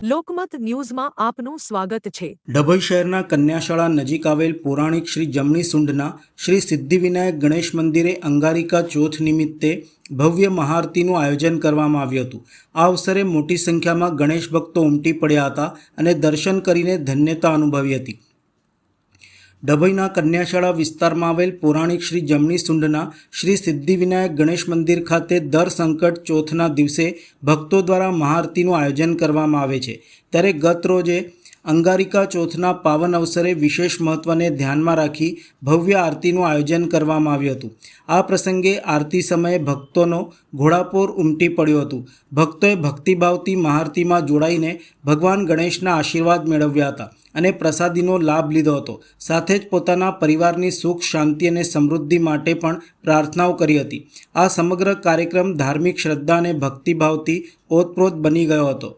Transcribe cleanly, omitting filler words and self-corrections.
લોકમત ન્યૂઝમાં આપનું સ્વાગત છે। ડભોઈ શહેરના કન્યાશાળા નજીક આવેલ પૌરાણિક શ્રી જમણી સુંઢના શ્રી સિદ્ધિવિનાયક ગણેશ મંદિરે અંગારિકા ચોથ નિમિત્તે ભવ્ય મહાઆરતીનું આયોજન કરવામાં આવ્યું હતું। આ અવસરે મોટી સંખ્યામાં ગણેશ ભક્તો ઉમટી પડ્યા હતા અને દર્શન કરીને ધન્યતા અનુભવી હતી। ડભોઈના કન્યાશાળા વિસ્તારમાં આવેલ પૌરાણિક શ્રી જમણી સુંઢના શ્રી સિદ્ધિવિનાયક ગણેશ મંદિર ખાતે દર સંકટ ચોથના દિવસે ભક્તો દ્વારા મહાઆરતીનું આયોજન કરવામાં આવે છે। ત્યારે ગત રોજે અંગારિકા ચોથના પાવન અવસરે વિશેષ મહત્વને ધ્યાનમાં રાખી ભવ્ય આરતીનું આયોજન કરવામાં આવ્યું હતું। આ પ્રસંગે આરતી સમયે ભક્તોનો ઘોડાપૂર ઉમટી પડ્યું હતું। ભક્તોએ ભક્તિભાવથી મહાઆરતીમાં જોડાઈને ભગવાન ગણેશના આશીર્વાદ મેળવ્યા હતા અને પ્રસાદીનો લાભ લીધો હતો। સાથે જ પોતાના પરિવારની સુખ શાંતિ અને સમૃદ્ધિ માટે પણ પ્રાર્થનાઓ કરી હતી। આ સમગ્ર કાર્યક્રમ ધાર્મિક શ્રદ્ધા અને ભક્તિભાવથી ઓતપ્રોત બની ગયો હતો।